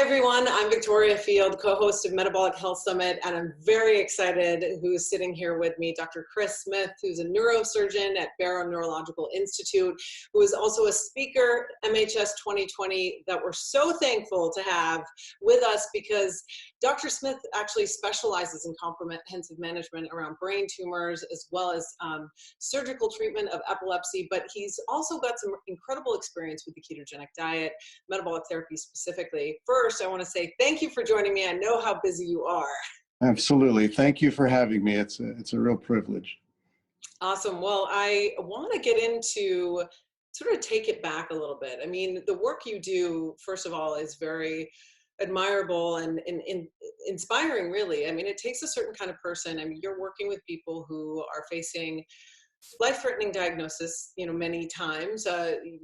everyone. I'm Victoria Field, co-host of Metabolic Health Summit, and I'm very excited who's sitting here with me, Dr. Kris Smith, who's a neurosurgeon at Barrow Neurological Institute, who is also a speaker, MHS 2020, that we're so thankful to have with us because Dr. Smith actually specializes in comprehensive management around brain tumors as well as surgical treatment of epilepsy, but he's also got some incredible experience with the ketogenic diet, metabolic therapy specifically. First, I want to say thank you for joining me. I know how busy you are. Absolutely. Thank you for having me. It's a real privilege. Awesome. Well, I want to get into sort of take it back a little bit. I mean, the work you do, first of all, is very admirable and inspiring, really. I mean, it takes a certain kind of person. I mean, you're working with people who are facing life-threatening diagnosis, many times,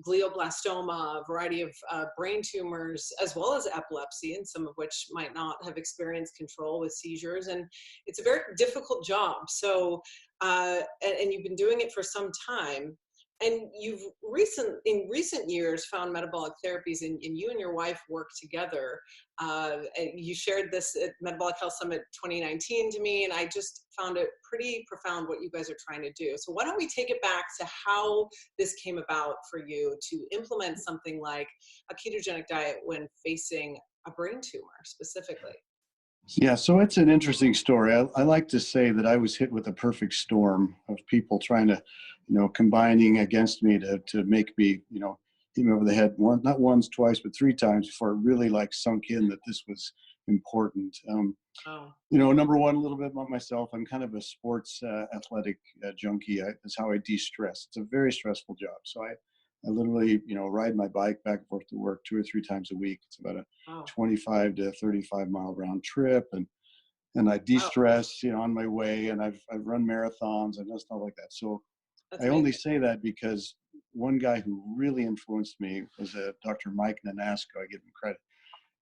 glioblastoma, a variety of brain tumors, as well as epilepsy, and some of which might not have experienced control with seizures. And it's a very difficult job. So, and you've been doing it for some time. And you've in recent years found metabolic therapies, and you and your wife work together. And you shared this at Metabolic Health Summit 2019 to me, and I just found it pretty profound what you guys are trying to do. So why don't we take it back to how this came about for you to implement something like a ketogenic diet when facing a brain tumor specifically? Yeah, so it's an interesting story. I like to say that I was hit with a perfect storm of people trying to, combining against me to make me, hit me over the head not once, twice, but three times before it really sunk in that this was important. Number one, a little bit about myself. I'm kind of a sports athletic junkie. That's how I de-stress. It's a very stressful job. So I literally, ride my bike back and forth to work 2 or 3 times a week. It's about a 25 to 35 mile round trip. And I de-stress, on my way, and I've run marathons and stuff like that. So I only say that because one guy who really influenced me was Dr. Mike Nanasco. I give him credit.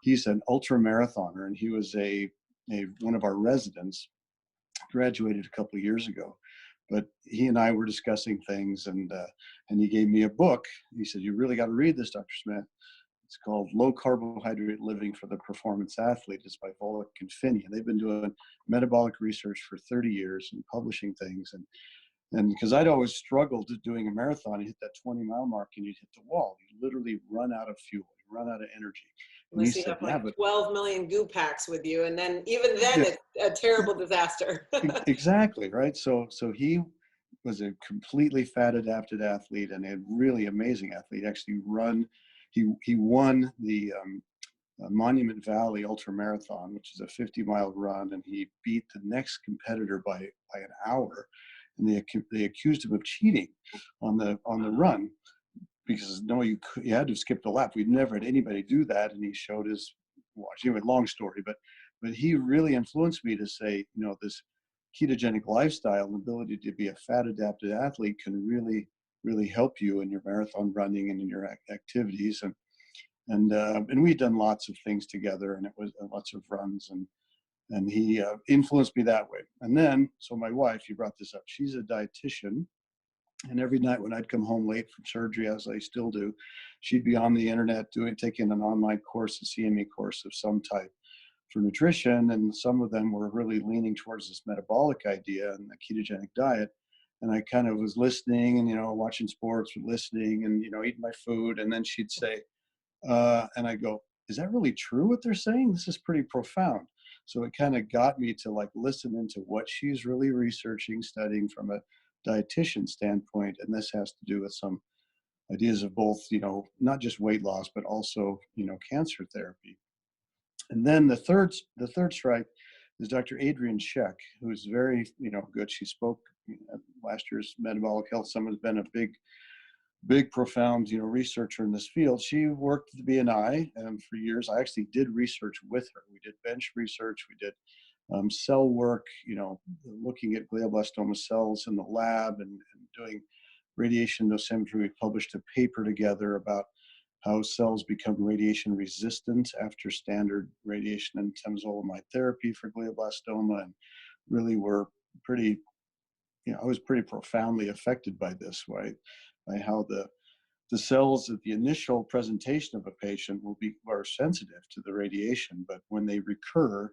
He's an ultra marathoner, and he was one of our residents, graduated a couple of years ago. But he and I were discussing things, and he gave me a book. He said, "You really got to read this, Dr. Smith. It's called Low Carbohydrate Living for the Performance Athlete." It's by Volek and Finney. And they've been doing metabolic research for 30 years and publishing things. And because I'd always struggled to doing a marathon, you hit that 20-mile mark and you'd hit the wall. You literally run out of fuel, you run out of energy. Unless you have 12 million goo packs with you, and then even then it's a terrible disaster. Exactly, right? So he was a completely fat adapted athlete and a really amazing athlete. Actually he won the Monument Valley Ultra Marathon, which is a 50-mile run, and he beat the next competitor by an hour. And they accused him of cheating on the run, because you had to skip the lap. We'd never had anybody do that, and he showed his watch. Anyway, long story, but he really influenced me to say, this ketogenic lifestyle and ability to be a fat adapted athlete can really, really help you in your marathon running and in your activities. And we'd done lots of things together, and it was lots of runs, and he influenced me that way. And then, so my wife, you brought this up, she's a dietitian. And every night when I'd come home late from surgery, as I still do, she'd be on the internet taking an online course, a CME course of some type for nutrition. And some of them were really leaning towards this metabolic idea and the ketogenic diet. And I kind of was listening and, watching sports, listening and, eating my food. And then she'd say, and I go, "Is that really true what they're saying? This is pretty profound." So it kind of got me to listen into what she's really researching, studying from a dietitian standpoint. And this has to do with some ideas of both, not just weight loss, but also, cancer therapy. And then the third strike is Dr. Adrienne Scheck, who's very, good. She spoke at last year's Metabolic Health Summit, has been a big, profound, researcher in this field. She worked at the BNI for years. I actually did research with her. We did bench research. We did cell work, looking at glioblastoma cells in the lab and doing radiation dosimetry. We published a paper together about how cells become radiation resistant after standard radiation and temozolomide therapy for glioblastoma, and really were pretty, I was pretty profoundly affected by this, by how the the cells at the initial presentation of a patient are sensitive to the radiation, but when they recur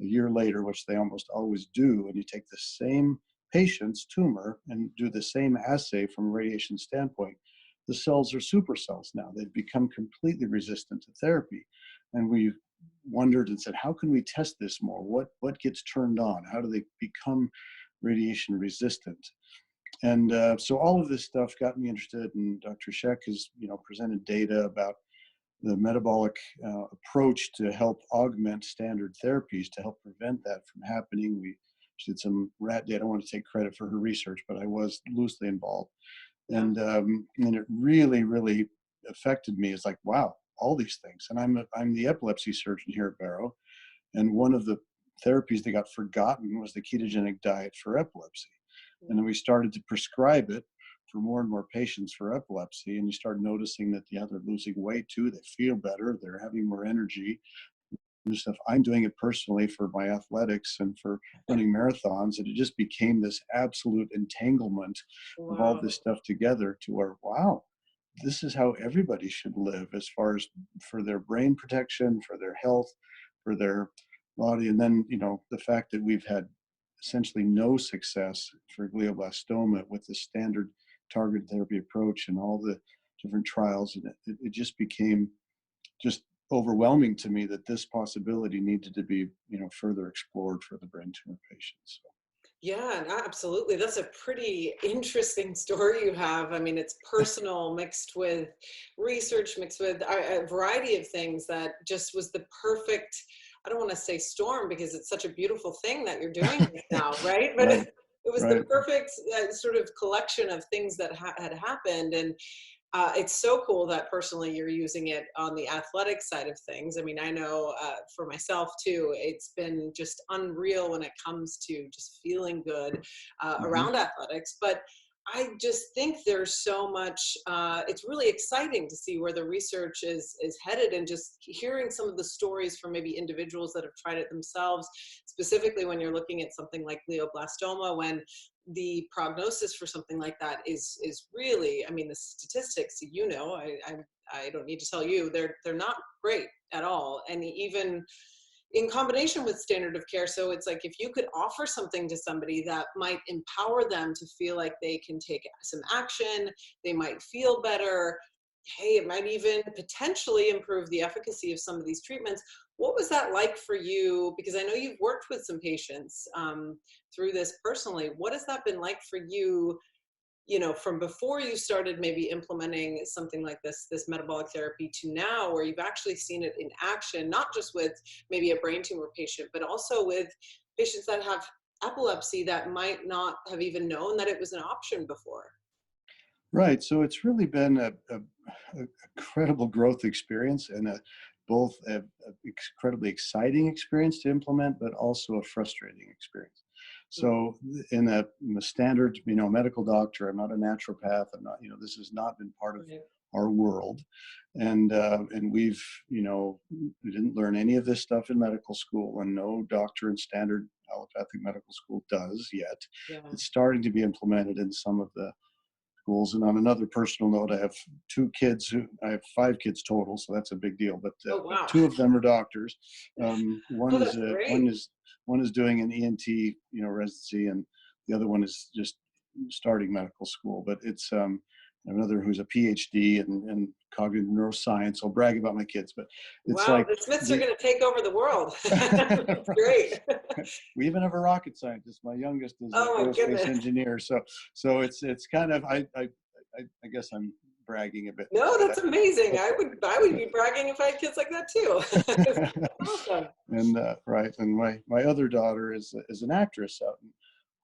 a year later, which they almost always do, and you take the same patient's tumor and do the same assay from a radiation standpoint, the cells are supercells now. They've become completely resistant to therapy. And we wondered and said, how can we test this more? What gets turned on? How do they become radiation resistant? And so all of this stuff got me interested, and Dr. Scheck has, presented data about the metabolic approach to help augment standard therapies to help prevent that from happening. She did some rat data. I don't want to take credit for her research, but I was loosely involved. And it really, really affected me. It's like, wow, all these things. And I'm the epilepsy surgeon here at Barrow, and one of the therapies that got forgotten was the ketogenic diet for epilepsy. And then we started to prescribe it for more and more patients for epilepsy. And you start noticing that, they're losing weight too. They feel better. They're having more energy and stuff. I'm doing it personally for my athletics and for running marathons. And it just became this absolute entanglement of all this stuff together to where, wow, this is how everybody should live, as far as for their brain protection, for their health, for their body. And then, the fact that we've had essentially no success for glioblastoma with the standard targeted therapy approach and all the different trials. And it just became just overwhelming to me that this possibility needed to be, further explored for the brain tumor patients. So. Yeah, absolutely. That's a pretty interesting story you have. I mean, it's personal mixed with research, mixed with a variety of things that just was the perfect, I don't want to say storm because it's such a beautiful thing that you're doing this now, right? But Right. it was the perfect sort of collection of things that had happened. And it's so cool that personally you're using it on the athletic side of things. I mean, I know for myself too, it's been just unreal when it comes to just feeling good around athletics. But I just think there's so much, it's really exciting to see where the research is headed, and just hearing some of the stories from maybe individuals that have tried it themselves, specifically when you're looking at something like glioblastoma, when the prognosis for something like that is really, I mean, the statistics, I don't need to tell you, they're not great at all. And even in combination with standard of care. So it's like, if you could offer something to somebody that might empower them to feel like they can take some action, they might feel better. Hey, it might even potentially improve the efficacy of some of these treatments. What was that like for you? Because I know you've worked with some patients through this personally. What has that been like for you, from before you started maybe implementing something like this metabolic therapy, to now, where you've actually seen it in action, not just with maybe a brain tumor patient, but also with patients that have epilepsy that might not have even known that it was an option before? Right. So it's really been a incredible growth experience, and both a incredibly exciting experience to implement, but also a frustrating experience. So in a standard, medical doctor, I'm not a naturopath. I'm not, this has not been part of our world. And we've, we didn't learn any of this stuff in medical school, and no doctor in standard allopathic medical school does yet. Yeah. It's starting to be implemented in some of the schools. And on another personal note, I have I have 5 kids total, so that's a big deal. But Oh, wow. 2 of them are doctors. That's great. One is doing an ENT, residency, and the other one is just starting medical school. But it's another who's a PhD in cognitive neuroscience. I'll brag about my kids, but it's Wow, like the Smiths are going to take over the world. That's great. we even have a rocket scientist. My youngest is Oh an my aerospace goodness. engineer. So it's kind of I guess I'm bragging a bit. No, that's amazing. I would be bragging if I had kids like that too. Awesome. And right, and my other daughter is an actress out in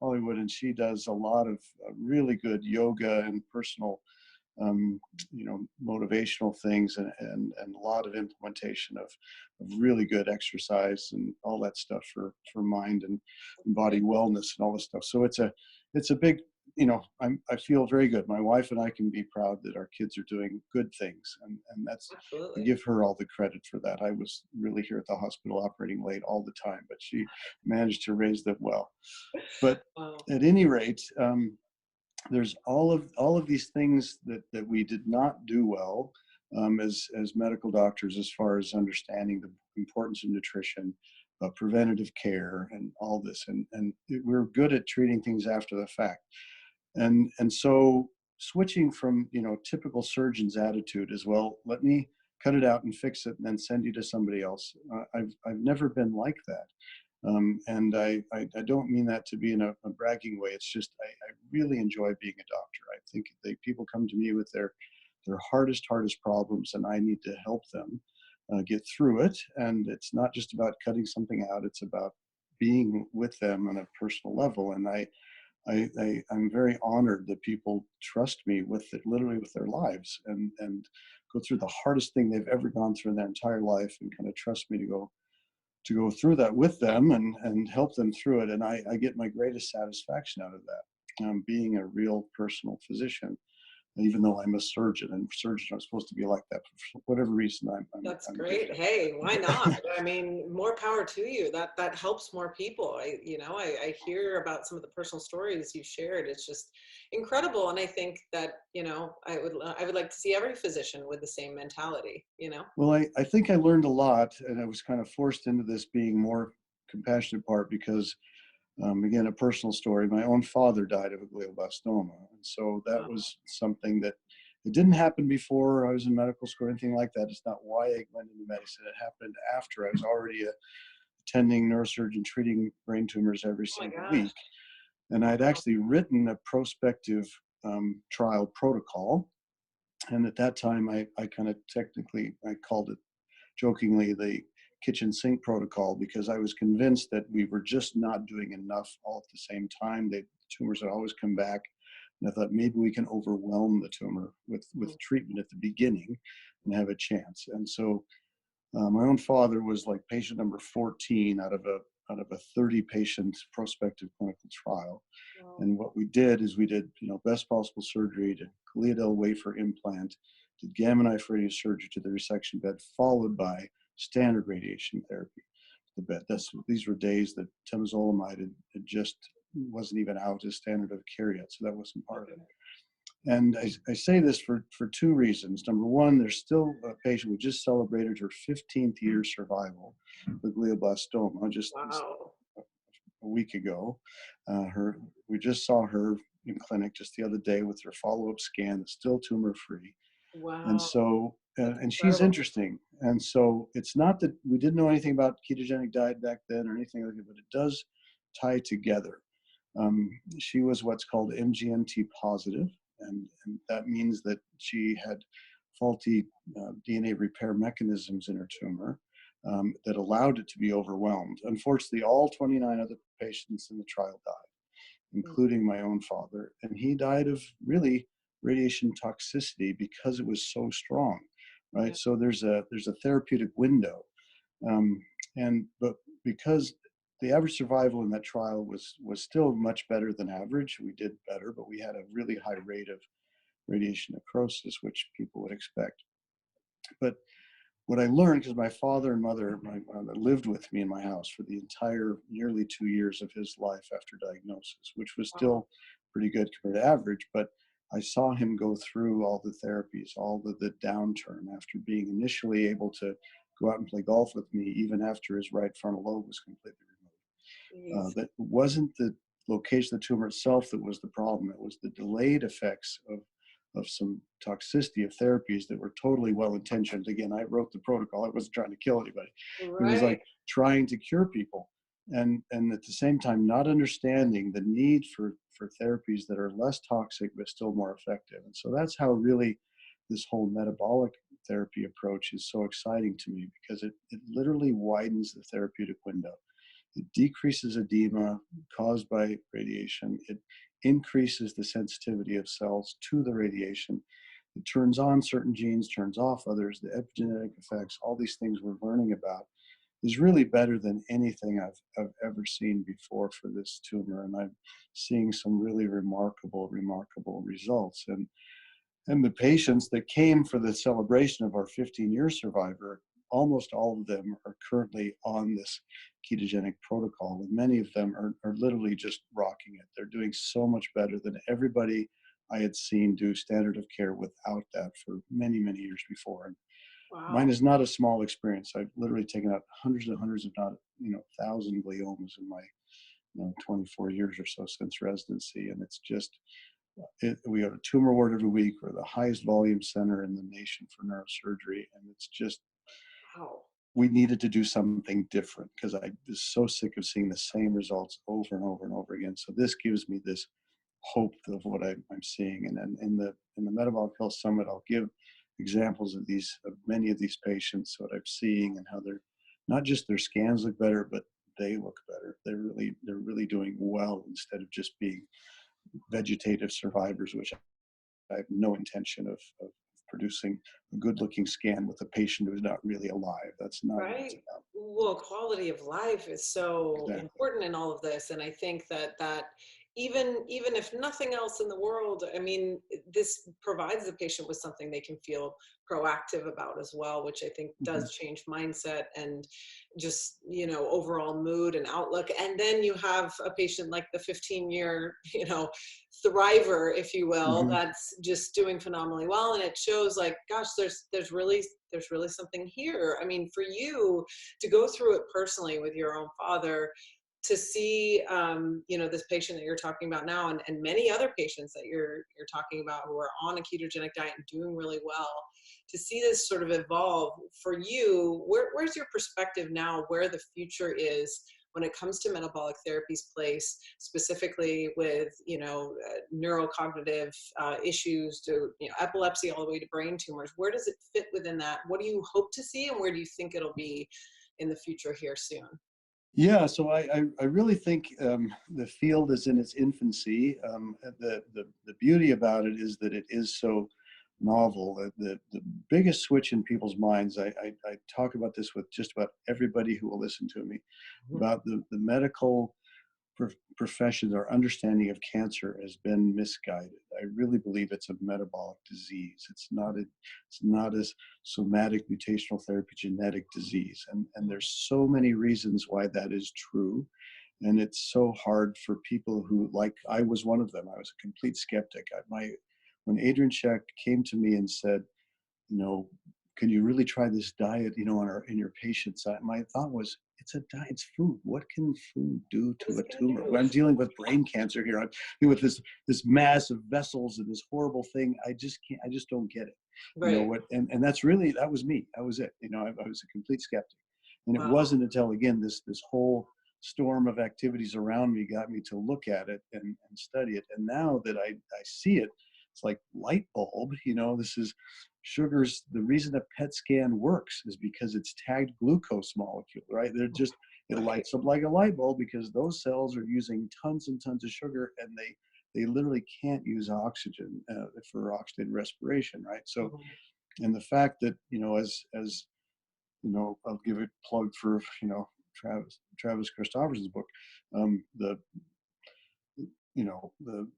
Hollywood, and she does a lot of really good yoga and personal motivational things, and a lot of implementation of really good exercise and all that stuff for mind and body wellness and all this stuff. So it's a big, I feel very good. My wife and I can be proud that our kids are doing good things, and that's, I Absolutely. give her all the credit for that. I was really here at the hospital operating late all the time, but she managed to raise them well. But Wow. at any rate, there's all of these things that we did not do well, as medical doctors, as far as understanding the importance of nutrition, preventative care, and all this. And we're good at treating things after the fact. And so switching from, typical surgeon's attitude is, well, let me cut it out and fix it and then send you to somebody else. I've never been like that. And I don't mean that to be in a bragging way. It's just I really enjoy being a doctor. I think people come to me with their hardest problems, and I need to help them get through it. And it's not just about cutting something out; it's about being with them on a personal level. And I'm very honored that people trust me with it, literally with their lives, and go through the hardest thing they've ever gone through in their entire life, and kind of trust me to go through that with them and help them through it. And I get my greatest satisfaction out of that, being a real personal physician, even though I'm a surgeon, and surgeons are supposed to be like that. For whatever reason, That's I'm great. different. Hey, why not? I mean, more power to you. That helps more people. I hear about some of the personal stories you shared. It's just incredible. And I think that, I would like to see every physician with the same mentality. Well, I think I learned a lot, and I was kind of forced into this being more compassionate part because, again, a personal story. My own father died of a glioblastoma, and so that Wow. was something that it didn't happen before I was in medical school or anything like that. It's not why I went into medicine. It happened after I was already attending neurosurgeon, treating brain tumors every Oh my single gosh. week, and I'd Wow. actually written a prospective trial protocol. And at that time, I kind of technically I called it jokingly the kitchen sink protocol, because I was convinced that we were just not doing enough all at the same time. The tumors had always come back. And I thought maybe we can overwhelm the tumor with Mm. treatment at the beginning and have a chance. And so my own father was like patient number 14 out of a 30 patient prospective clinical trial. Wow. And what we did is we did, best possible surgery, did gliadel wafer implant, did gamma knife radiosurgery to the resection bed, followed by standard radiation therapy to the bed. These were days that temozolomide had just wasn't even out as standard of care yet, so that wasn't part of it. Okay. And I say this for two reasons. Number one, there's still a patient. We just celebrated her 15th year survival with glioblastoma just Wow. a week ago. We just saw her in clinic just the other day with her follow-up scan, still tumor free. And Wow. so, That's and she's incredible. interesting. And so it's not that we didn't know anything about ketogenic diet back then or anything like that, but it does tie together. She was what's called MGMT positive, and that means that she had faulty DNA repair mechanisms in her tumor that allowed it to be overwhelmed. Unfortunately, all 29 other patients in the trial died, Mm. including my own father, and he died of really radiation toxicity because it was so strong, right? Yeah. So there's a therapeutic window, um, but because the average survival in that trial was still much better than average, we did better, but we had a really high rate of radiation necrosis, which people would expect. But what I learned, because my father and my mother lived with me in my house for the entire nearly 2 years of his life after diagnosis, which was Wow. still pretty good compared to average. But I saw him go through all the therapies, all the downturn after being initially able to go out and play golf with me, even after his right frontal lobe was completely removed. Jeez. That wasn't the location of the tumor itself that was the problem. It was the delayed effects of some toxicity of therapies that were totally well intentioned. Again, I wrote the protocol. I wasn't trying to kill anybody. It was Right. like trying to cure people, and at the same time not understanding the need for therapies that are less toxic but still more effective. And so that's how really this whole metabolic therapy approach is so exciting to me, because it literally widens the therapeutic window. It decreases edema caused by radiation. It increases the sensitivity of cells to the radiation. It turns on certain genes, turns off others. The epigenetic effects, all these things we're learning about, is really better than anything I've ever seen before for this tumor. And I'm seeing some really remarkable results. And the patients that came for the celebration of our 15-year survivor almost all of them are currently on this ketogenic protocol, and many of them are literally just rocking it. They're doing so much better than everybody I had seen do standard of care without that for many, many years before. And mine Wow. is not a small experience. I've literally taken out hundreds and hundreds, if not, 1,000 gliomas in my 24 years or so since residency. And it's just, we have a tumor ward every week. We're the highest volume center in the nation for neurosurgery. And it's just, Wow. we needed to do something different because I was so sick of seeing the same results over and over and over again. So this gives me this hope of what I'm seeing. And then in the Metabolic Health Summit, I'll give examples of many of these patients, what I'm seeing, and how they're not just their scans look better, but they look better. They're really doing well instead of just being vegetative survivors, which I have no intention of producing a good looking scan with a patient who's not really alive. That's not what it's Right. about. Well, quality of life is so Exactly. important in all of this, and I think that even if nothing else in the world, I mean, this provides the patient with something they can feel proactive about as well, which I think Hmm. does change mindset and just overall mood and outlook. And then you have a patient like the 15-year thriver, if you will, Hmm. that's just doing phenomenally well, and it shows like, gosh, there's really something here. I mean, for you to go through it personally with your own father, to see this patient that you're talking about now, and many other patients that you're talking about who are on a ketogenic diet and doing really well, to see this sort of evolve for you, where's your perspective now, where the future is when it comes to metabolic therapy's place, specifically with neurocognitive issues to epilepsy all the way to brain tumors? Where does it fit within that? What do you hope to see, and where do you think it'll be in the future here soon? Yeah, so I really think the field is in its infancy. The beauty about it is that it is so novel. The biggest switch in people's minds, I talk about this with just about everybody who will listen to me, about the medical professions, our understanding of cancer has been misguided. I really believe it's a metabolic disease. It's not a somatic mutational therapy genetic disease. And there's so many reasons why that is true. And it's so hard for people who, like I was one of them, I was a complete skeptic. When Adrian Scheck came to me and said, you know, can you really try this diet, in your patients? My thought was, it's a diet, it's food. What can food do What to is a it going to tumor? do? When I'm dealing with brain cancer here, I'm dealing with this mass of vessels and this horrible thing. I just can't, I just don't get it. Right. And that was me. That was it. I was a complete skeptic. And it Wow. wasn't until, again, this whole storm of activities around me got me to look at it and study it. And now that I see it, it's like light bulb. This is sugars. The reason a PET scan works is because it's tagged glucose molecule, right? It Right. lights up like a light bulb because those cells are using tons and tons of sugar, and they literally can't use oxygen for oxygen respiration, right? So, Mhm. and the fact that, as I'll give a plug for, Travis Christofferson's book, the the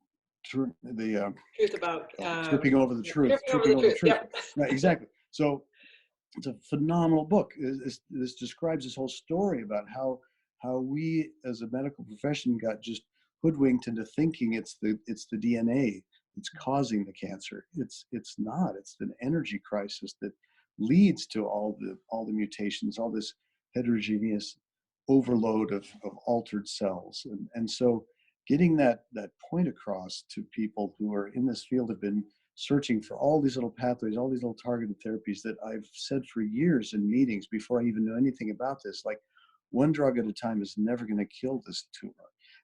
Truth about tripping over the truth, tripping over tripping the over the truth. truth. Yep. Right, exactly. So it's a phenomenal book. This describes this whole story about how we as a medical profession got just hoodwinked into thinking it's the DNA that's causing the cancer. It's not. It's an energy crisis that leads to all the mutations, all this heterogeneous overload of altered cells. And so getting that point across to people who are in this field have been searching for all these little pathways, all these little targeted therapies that I've said for years in meetings before I even knew anything about this. Like, one drug at a time is never going to kill this tumor.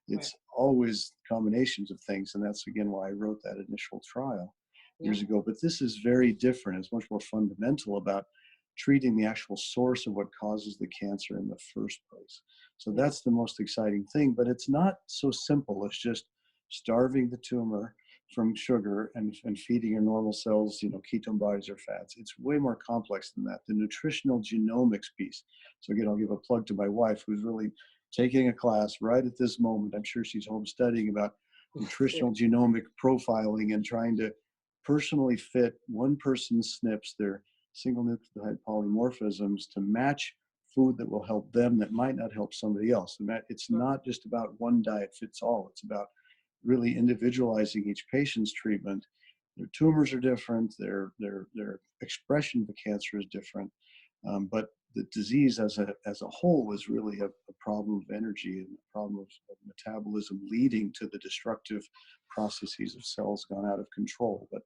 Right. It's always combinations of things. And that's, again, why I wrote that initial trial Yep. years ago. But this is very different. It's much more fundamental about treating the actual source of what causes the cancer in the first place. So Yeah. that's the most exciting thing. But it's not so simple. It's just starving the tumor from sugar and feeding your normal cells, ketone bodies or fats. It's way more complex than that. The nutritional genomics piece. So again, I'll give a plug to my wife, who's really taking a class right at this moment. I'm sure she's home studying about nutritional genomic profiling and trying to personally fit one person's SNPs, their single nucleotide polymorphisms to match food that will help them that might not help somebody else. And that it's not just about one diet fits all. It's about really individualizing each patient's treatment. Their tumors are different. Their expression of the cancer is different. But the disease as a whole is really a problem of energy and a problem of metabolism leading to the destructive processes of cells gone out of control. But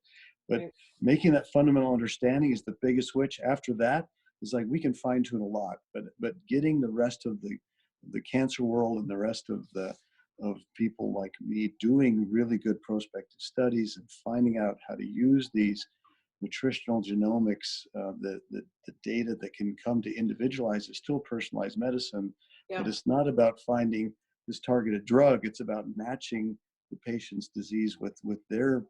Right. making that fundamental understanding is the biggest switch. After that, it's like we can fine tune a lot, but getting the rest of the cancer world and the rest of people like me doing really good prospective studies and finding out how to use these nutritional genomics, the data that can come to individualize is still personalized medicine, but Yeah. it's not about finding this targeted drug. It's about matching the patient's disease with their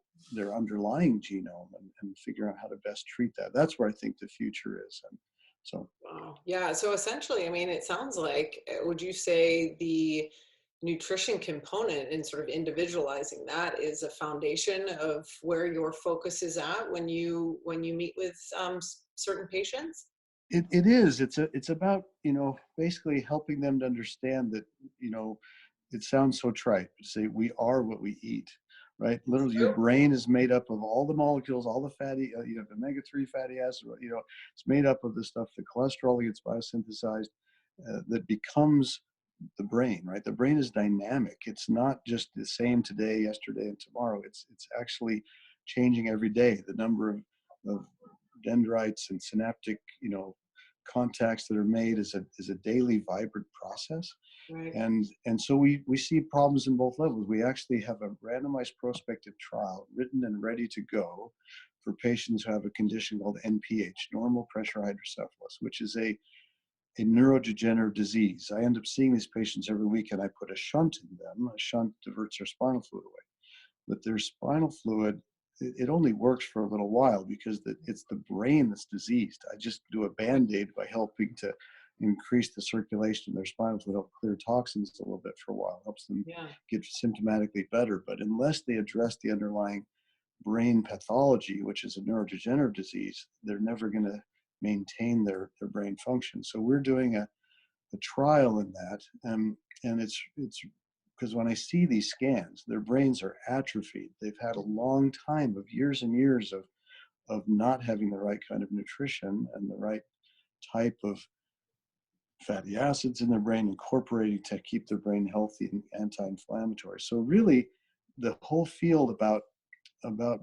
underlying genome and figuring out how to best treat that. That's where I think the future is. And so Wow. Yeah. So essentially, I mean, it sounds like, would you say the nutrition component and sort of individualizing that is a foundation of where your focus is at when you meet with certain patients? it is. It's about, basically helping them to understand that, it sounds so trite to say we are what we eat, right? It's Literally, your true. brain is made up of all the molecules, all the fatty, you have omega-3 fatty acids, it's made up of the stuff, the cholesterol that gets biosynthesized, that becomes the brain, right? The brain is dynamic. It's not just the same today, yesterday, and tomorrow. It's actually changing every day. The number of dendrites and synaptic, contacts that are made is a daily vibrant process. Right. And so we see problems in both levels. We actually have a randomized prospective trial written and ready to go for patients who have a condition called NPH, normal pressure hydrocephalus, which is a neurodegenerative disease. I end up seeing these patients every week, and I put a shunt in them. A shunt diverts their spinal fluid away. But their spinal fluid, it only works for a little while because it's the brain that's diseased. I just do a Band-Aid by helping to increase the circulation in their spinal fluid, help clear toxins a little bit for a while, helps them Yeah. get symptomatically better. But unless they address the underlying brain pathology, which is a neurodegenerative disease, they're never going to maintain their brain function. So we're doing a trial in that, and it's because when I see these scans, their brains are atrophied. They've had a long time of years and years of not having the right kind of nutrition and the right type of fatty acids in their brain incorporating to keep their brain healthy and anti-inflammatory. So really, the whole field about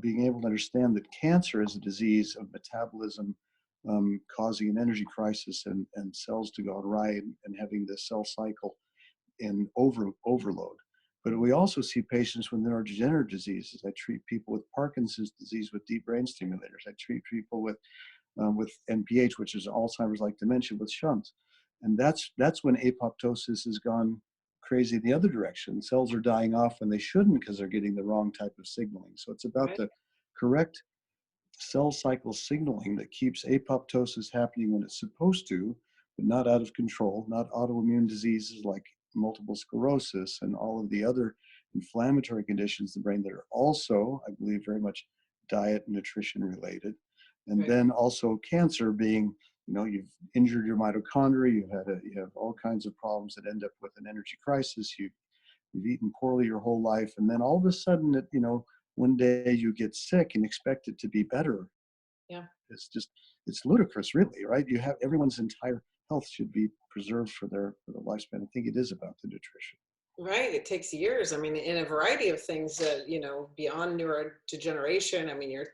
being able to understand that cancer is a disease of metabolism, causing an energy crisis and cells to go awry and having the cell cycle in overload. But we also see patients with neurodegenerative diseases. I treat people with Parkinson's disease with deep brain stimulators. I treat people with NPH, which is Alzheimer's-like dementia, with shunts. And that's when apoptosis has gone crazy the other direction. Cells are dying off when they shouldn't because they're getting the wrong type of signaling. So it's about Right. the correct cell cycle signaling that keeps apoptosis happening when it's supposed to, but not out of control, not autoimmune diseases like multiple sclerosis and all of the other inflammatory conditions in the brain that are also, I believe, very much diet and nutrition related. And Right. then also cancer being, you've injured your mitochondria, you have all kinds of problems that end up with an energy crisis. You've eaten poorly your whole life, and then all of a sudden, one day you get sick and expect it to be better. Yeah. It's ludicrous, really, right? You have everyone's entire health should be preserved for their lifespan. I think it is about the nutrition. Right. It takes years. I mean, in a variety of things that, beyond neurodegeneration. I mean, you're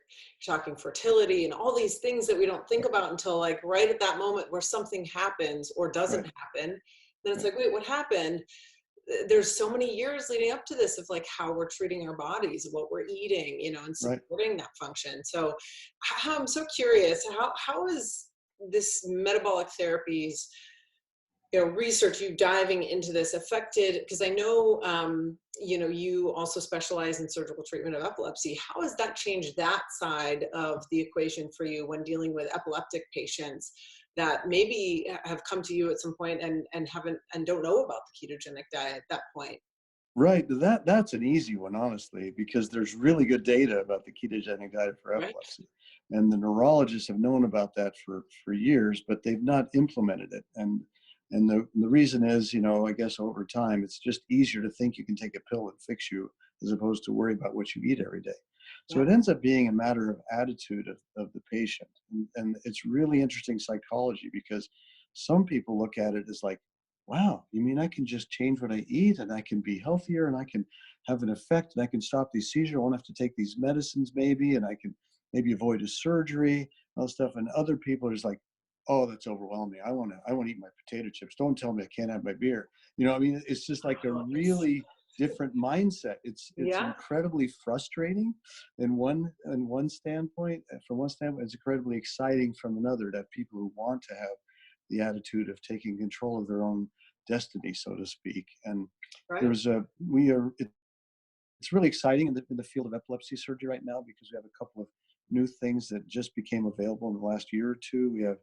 talking fertility and all these things that we don't think Right, about until like right at that moment where something happens or doesn't right, happen. Then it's right. like, wait, what happened? There's so many years leading up to this of like how we're treating our bodies, what we're eating, and Right. supporting that function. So I'm so curious, how is this metabolic therapies, research, you diving into this affected, because I know, you also specialize in surgical treatment of epilepsy. How has that changed that side of the equation for you when dealing with epileptic patients that maybe have come to you at some point and haven't and don't know about the ketogenic diet at that point? Right. That's an easy one, honestly, because there's really good data about the ketogenic diet for Right. epilepsy. And the neurologists have known about that for years, but they've not implemented it. And the reason is, I guess over time, it's just easier to think you can take a pill and fix you as opposed to worry about what you eat every day. So Yeah. it ends up being a matter of attitude of the patient. And it's really interesting psychology because some people look at it as like, wow, you mean I can just change what I eat and I can be healthier and I can have an effect and I can stop these seizures. I won't have to take these medicines maybe, and I can maybe avoid a surgery, all this stuff. And other people are just like, oh, that's overwhelming. I want to eat my potato chips. Don't tell me I can't have my beer. I mean, it's just like a Oh, it's, really different mindset. It's yeah. incredibly frustrating in one standpoint. From one standpoint, it's incredibly exciting from another to have people who want to have the attitude of taking control of their own destiny, so to speak. And Right. there's a we are it's really exciting in the field of epilepsy surgery right now because we have a couple of new things that just became available in the last year or two. We have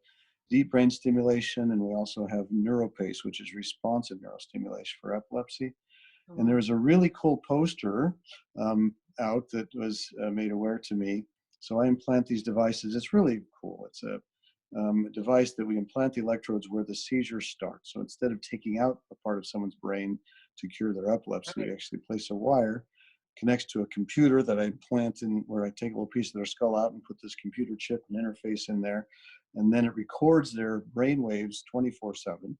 deep brain stimulation, and we also have neuropace, which is responsive neurostimulation for epilepsy. Oh, And there wow. was a really cool poster out that was made aware to me. So I implant these devices. It's really cool. It's a device that we implant the electrodes where the seizure starts. So instead of taking out a part of someone's brain to cure their epilepsy, we Right. actually place a wire, connects to a computer that I implant in, where I take a little piece of their skull out and put this computer chip and interface in there. And then it records their brain waves 24/7,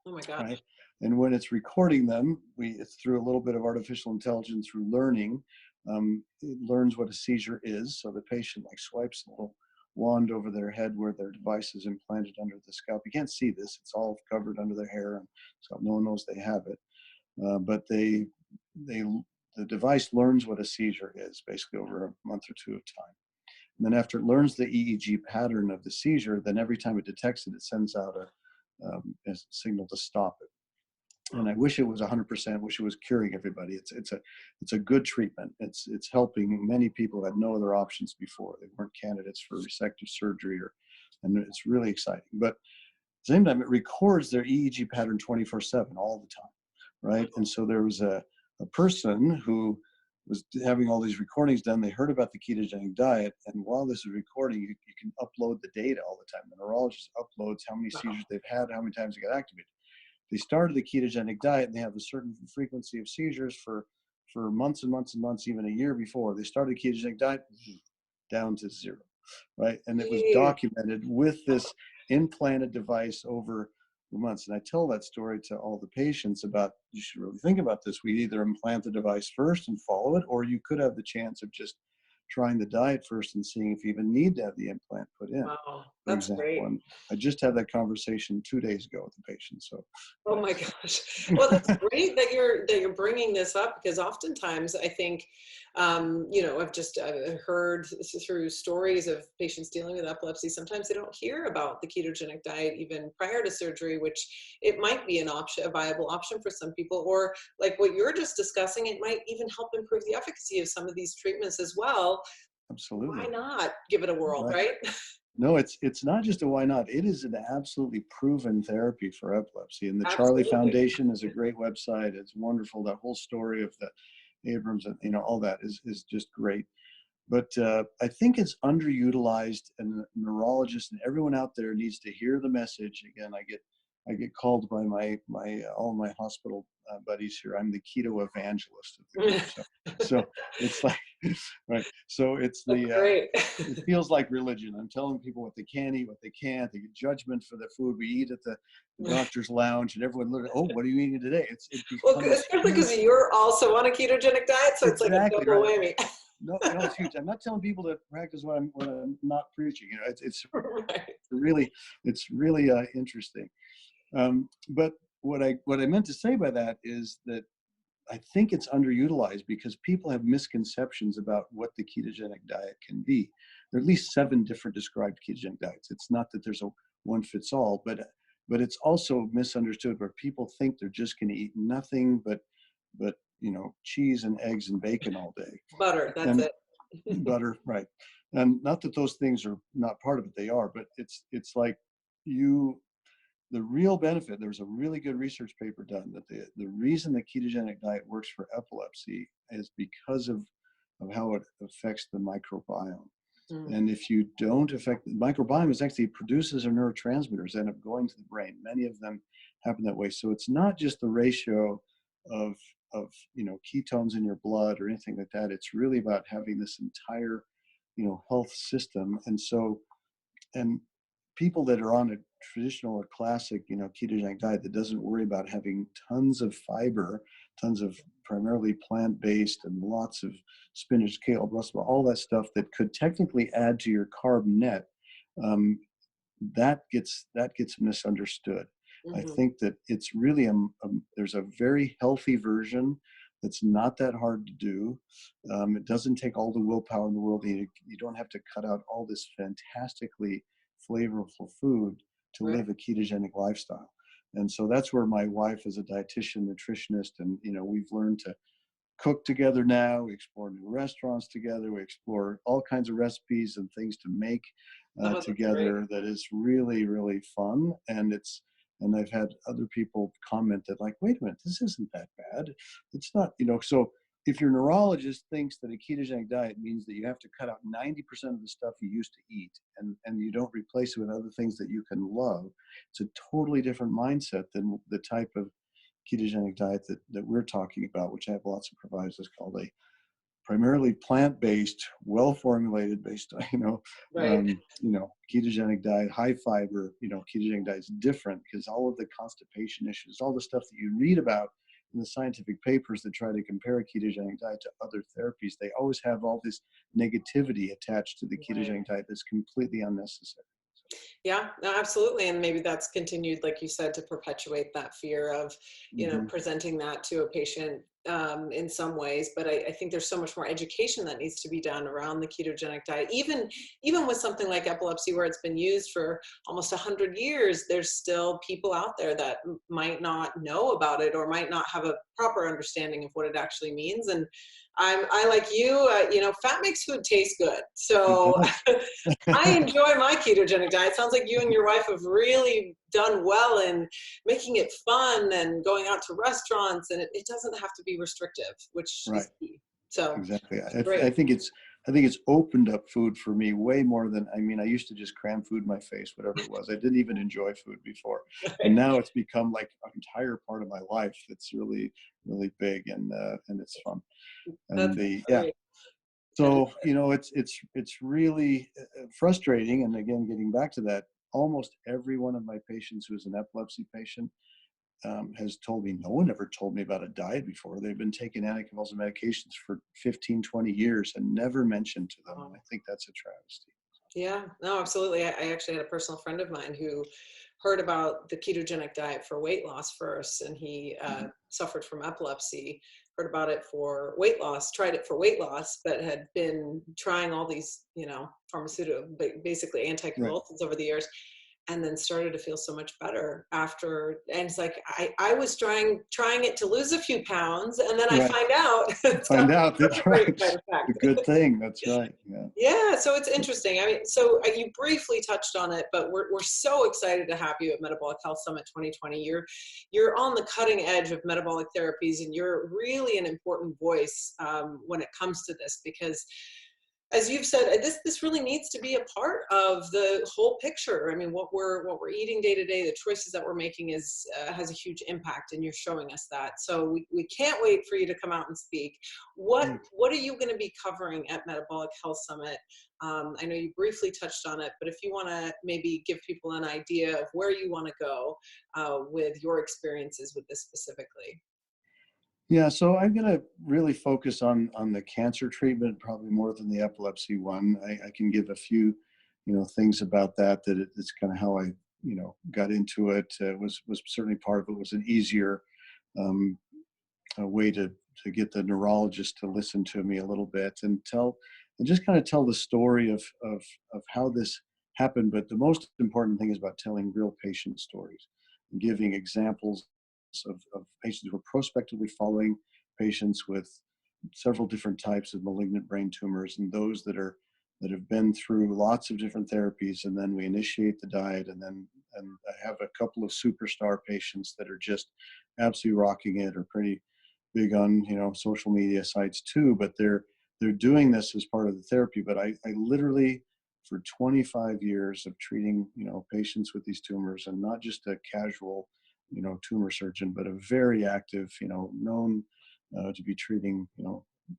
Oh my gosh. right? And when it's recording them, it's through a little bit of artificial intelligence through learning. It learns what a seizure is. So the patient like swipes a little wand over their head where their device is implanted under the scalp. You can't see this; it's all covered under their hair, and so no one knows they have it. But they the device learns what a seizure is basically over a month or two of time. And then after it learns the EEG pattern of the seizure, then every time it detects it, it sends out a signal to stop it. And Oh, I wish it was 100%. Wish it was curing everybody. It's a good treatment. It's helping many people who had no other options before. They weren't candidates for resective surgery, and it's really exciting. But at the same time, it records their EEG pattern 24/7 all the time, right? And wow. so there was a person who was having all these recordings done. They heard about the ketogenic diet, and while this is recording, you can upload the data all the time. The neurologist uploads how many Wow. seizures they've had, how many times they got activated. They started the ketogenic diet and they have a certain frequency of seizures for months and months and months, even a year before. They started the ketogenic diet, down to zero, right? And it was Jeez. documented with this implanted device over months. And I tell that story to all the patients about, you should really think about this. We either implant the device first and follow it, or you could have the chance of just trying the diet first and seeing if you even need to have the implant put in, Wow. for That's example. great. And I just had that conversation 2 days ago with the patient. So Oh my gosh. Well, that's great that you're bringing this up because oftentimes I think, I've heard through stories of patients dealing with epilepsy. Sometimes they don't hear about the ketogenic diet even prior to surgery, which it might be an option, a viable option for some people. Or like what you're just discussing, it might even help improve the efficacy of some of these treatments as well. Why absolutely. not give it a whirl, Right. right? No, it's not just a why not. It is an absolutely proven therapy for epilepsy. And the Charlie Absolutely. Foundation is a great website. It's wonderful. That whole story of the Abrams and all that is just great. But I think it's underutilized, and the neurologists and everyone out there needs to hear the message. Again, I get called by my all my hospital buddies here. I'm the keto evangelist of the group. So it's like right. So it's That's the great. it feels like religion. I'm telling people what they can eat, what they can't. They get judgment for the food we eat at the doctor's lounge, and everyone literally, oh, what are you eating today? It Well, becomes this especially because huge. you're also on a ketogenic diet, so it's like a Exactly double right. whammy. No, it's huge. I'm not telling people to practice what I'm not preaching. It's Right. really interesting. But what I meant to say by that is that I think it's underutilized because people have misconceptions about what the ketogenic diet can be. There are at least 7 different described ketogenic diets. It's not that there's a one fits all, but it's also misunderstood where people think they're just going to eat nothing but cheese and eggs and bacon all day Butter, that's and it. butter, right? And not that those things are not part of it; they are. But it's like you the real benefit, there's a really good research paper done that the reason the ketogenic diet works for epilepsy is because of how it affects the microbiome. Mm. And if you don't affect the microbiome, is actually produces our neurotransmitters end up going to the brain. Many of them happen that way. So it's not just the ratio of ketones in your blood or anything like that. It's really about having this entire health system. And people that are on a traditional or classic ketogenic diet that doesn't worry about having tons of fiber, tons of primarily plant-based, and lots of spinach, kale, Brussels, all that stuff that could technically add to your carb net, um, that gets misunderstood. I Hmm. think that it's really there's a very healthy version that's not that hard to do. It doesn't take all the willpower in the world. You don't have to cut out all this fantastically flavorful food to Right. live a ketogenic lifestyle. And so that's where my wife is a dietitian, nutritionist, and we've learned to cook together now. We explore new restaurants together. We explore all kinds of recipes and things to make Oh, that's great. together. That is really, really fun. And I've had other people comment that, like, wait a minute, this isn't that bad. It's not, so if your neurologist thinks that a ketogenic diet means that you have to cut out 90% of the stuff you used to eat, and you don't replace it with other things that you can love, it's a totally different mindset than the type of ketogenic diet that we're talking about, which I have lots of providers, is called a primarily plant-based, well-formulated, based on Right. ketogenic diet, high fiber. Ketogenic diet is different because all of the constipation issues, all the stuff that you read about in the scientific papers that try to compare a ketogenic diet to other therapies, they always have all this negativity attached to the Right. ketogenic diet that's completely unnecessary. Yeah, no, absolutely. And maybe that's continued, like you said, to perpetuate that fear of, Hmm. presenting that to a patient in some ways. But I think there's so much more education that needs to be done around the ketogenic diet. Even with something like epilepsy, where it's been used for almost 100 years, there's still people out there that might not know about it or might not have a proper understanding of what it actually means. And I like you, fat makes food taste good. It So does. I enjoy my ketogenic diet. Sounds like you and your wife have really done well in making it fun and going out to restaurants, and it doesn't have to be restrictive, which Right. is key. So Exactly. great. I think it's opened up food for me way more than, I used to just cram food in my face, whatever it was. I didn't even enjoy food before. And now it's become like an entire part of my life. That's really, really big, and it's fun. And That's yeah. great. And So, it's really frustrating. And again, getting back to that, almost every one of my patients who's an epilepsy patient has told me, no one ever told me about a diet before. They've been taking anticonvulsant medications for 15, 20 years and never mentioned to them. And I think that's a travesty. yeah, no, absolutely. I actually had a personal friend of mine who heard about the ketogenic diet for weight loss first, and he Mhm. suffered from epilepsy. Heard about it for weight loss, tried it for weight loss, but had been trying all these, pharmaceutical, basically Right, anticonvulsants over the years, and then started to feel so much better after. And it's like I was trying it to lose a few pounds, and then I right. find out it's got Find out such that's a great right. side A effect. good thing. That's right. Yeah. Yeah, so it's interesting. I mean, so you briefly touched on it, but we're so excited to have you at Metabolic Health Summit 2020. You're on the cutting edge of metabolic therapies, and you're really an important voice when it comes to this, because as you've said, this really needs to be a part of the whole picture. I mean, what we're eating day to day, the choices that we're making has a huge impact, and you're showing us that. So we can't wait for you to come out and speak. What Great. what are you going to be covering at Metabolic Health Summit? I know you briefly touched on it, but if you want to maybe give people an idea of where you want to go with your experiences with this specifically. Yeah, so I'm going to really focus on the cancer treatment probably more than the epilepsy one. I can give a few, things about that it's kind of how I, got into it. Was certainly part of it was an easier um, way to get the neurologist to listen to me a little bit and just kind of tell the story of how this happened. But the most important thing is about telling real patient stories and giving examples of patients who are prospectively following patients with several different types of malignant brain tumors, and those that have been through lots of different therapies, and then we initiate the diet, and then and I have a couple of superstar patients that are just absolutely rocking it, or pretty big on, social media sites too, but they're doing this as part of the therapy. But I literally, for 25 years of treating, patients with these tumors, and not just a casual, tumor surgeon, but a very active, known to be treating,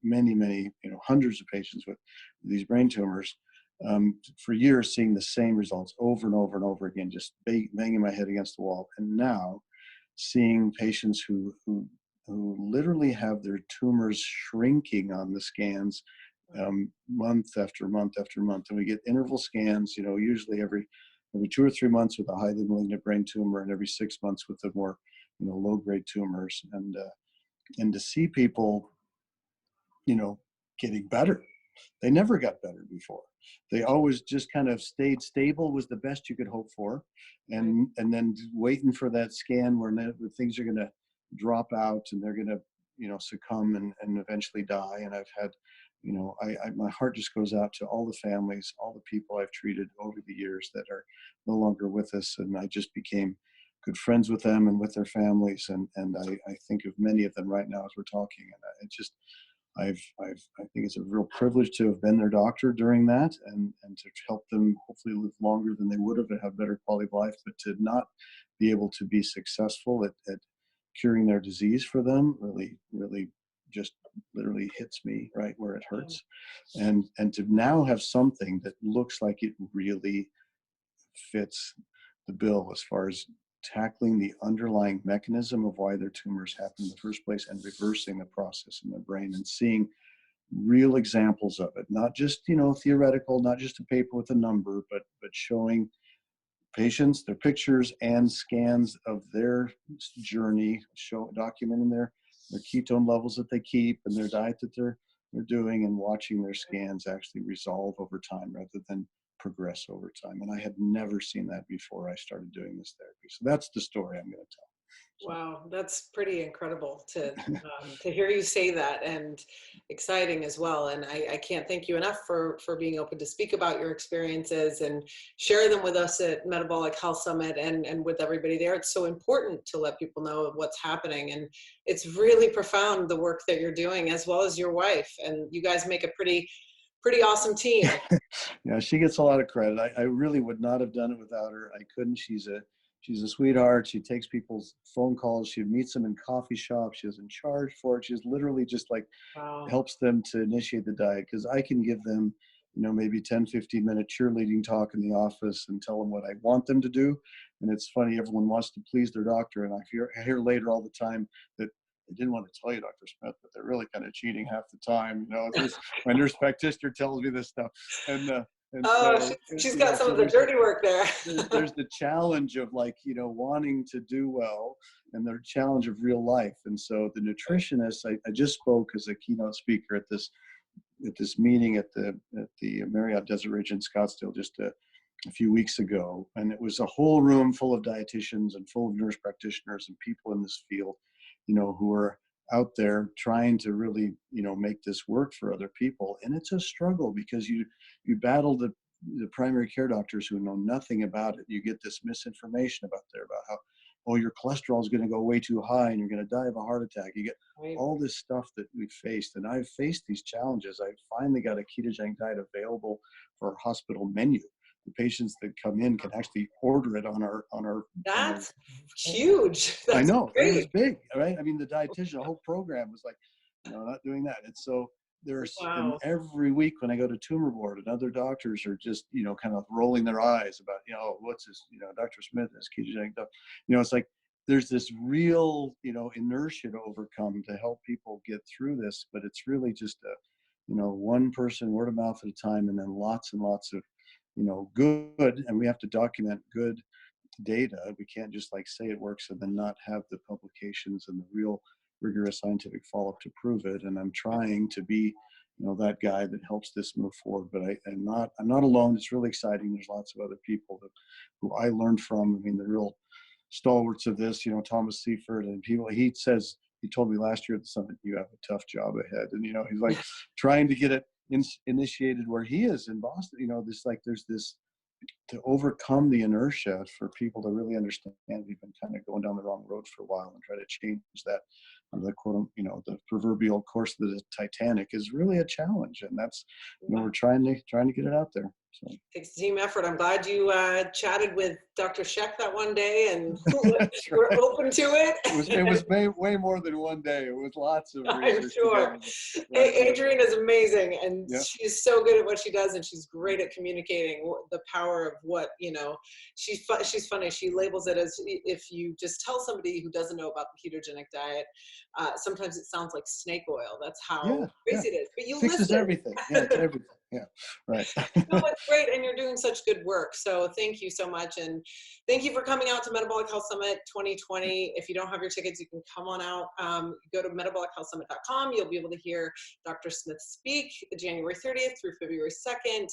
many, hundreds of patients with these brain tumors, for years, seeing the same results over and over and over again, just banging my head against the wall. And now seeing patients who literally have their tumors shrinking on the scans, month after month after month. And we get interval scans, usually every 2 or 3 months with a highly malignant brain tumor, and every 6 months with the more, low-grade tumors. And to see people, getting better. They never got better before. They always just kind of stayed stable, was the best you could hope for. And then waiting for that scan where things are going to drop out and they're going to, succumb and eventually die. And I've had, my heart just goes out to all the families, all the people I've treated over the years that are no longer with us. And I just became good friends with them and with their families. And I think of many of them right now as we're talking. And it just, I think it's a real privilege to have been their doctor during that, and to help them hopefully live longer than they would have and have better quality of life. But to not be able to be successful at curing their disease for them really just literally hits me right where it hurts. And to now have something that looks like it really fits the bill as far as tackling the underlying mechanism of why their tumors happen in the first place, and reversing the process in their brain, and seeing real examples of it, not just, theoretical, not just a paper with a number, but showing patients their pictures and scans of their journey, documenting their ketone levels that they keep and their diet that they're doing, and watching their scans actually resolve over time rather than progress over time. And I had never seen that before I started doing this therapy. So that's the story I'm going to tell. So. Wow, that's pretty incredible to hear you say that, and exciting as well. And I can't thank you enough for being open to speak about your experiences and share them with us at Metabolic Health Summit and with everybody there. It's so important to let people know what's happening, and it's really profound, the work that you're doing, as well as your wife. And you guys make a pretty awesome team. Yeah, she gets a lot of credit. I really would not have done it without her. I couldn't. She's a sweetheart. She takes people's phone calls. She meets them in coffee shops. She doesn't charge for it. She's literally just like Wow. helps them to initiate the diet, because I can give them, maybe 10, 15-minute cheerleading talk in the office and tell them what I want them to do. And it's funny, everyone wants to please their doctor. And I hear later all the time that they didn't want to tell you, Dr. Smith, but they're really kind of cheating half the time. My nurse practitioner tells me this stuff. And Oh, so, she's got some of the dirty work there. there's the challenge of wanting to do well, and the challenge of real life. And so the nutritionist, I just spoke as a keynote speaker at this meeting at the Marriott Desert Ridge in Scottsdale just a few weeks ago. And it was a whole room full of dietitians and full of nurse practitioners and people in this field, who are out there trying to really, make this work for other people. And it's a struggle, because you battle the primary care doctors who know nothing about it. You get this misinformation about how, oh, your cholesterol is going to go way too high and you're going to die of a heart attack. You get all this stuff that we've faced. And I've faced these challenges. I finally got a ketogenic diet available for our hospital menu. The patients that come in can actually order it on our. That's huge. That's I know. great. It was big, right? I mean, the dietitian, the whole program was like, not doing that. And so and every week when I go to Tumor Board, and other doctors are just, kind of rolling their eyes about, what's this, Dr. Smith is ketogenic. It's like, there's this real, inertia to overcome to help people get through this. But it's really just one person, word of mouth at a time, and then lots and lots of, good, and we have to document good data. We can't just say it works and then not have the publications and the real rigorous scientific follow-up to prove it. And I'm trying to be, that guy that helps this move forward. But I'm not alone. It's really exciting. There's lots of other people who I learned from. I mean, the real stalwarts of this, Thomas Seifert and people. He told me last year at the summit, you have a tough job ahead. And, he's like trying to get it initiated where he is in Boston. There's this to overcome the inertia, for people to really understand we've been kind of going down the wrong road for a while, and try to change that on the quote, the proverbial course of the Titanic, is really a challenge. And that's, we're trying to get it out there. So it's a team effort. I'm glad you chatted with Dr. Sheck that one day, and that's we're right. open to it. It was way more than one day. It was lots of I'm research sure. together. Right. Adrienne is amazing, and Yep. she's so good at what she does, and she's great at communicating the power of what, she's funny. She labels it as, if you just tell somebody who doesn't know about the ketogenic diet, sometimes it sounds like snake oil. That's how crazy it is. But you fixes listen. everything. Yeah, it's everything. Yeah, right. No, it's great, and you're doing such good work. So thank you so much, and thank you for coming out to Metabolic Health Summit 2020. If you don't have your tickets, you can come on out. Go to metabolichealthsummit.com. You'll be able to hear Dr. Smith speak January 30th through February 2nd.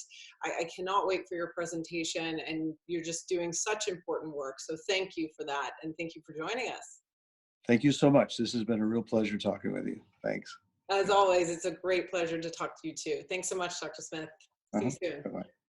I cannot wait for your presentation, and you're just doing such important work. So thank you for that, and thank you for joining us. Thank you so much. This has been a real pleasure talking with you. Thanks. As always, it's a great pleasure to talk to you too. Thanks so much, Dr. Smith. See you soon. Bye-bye.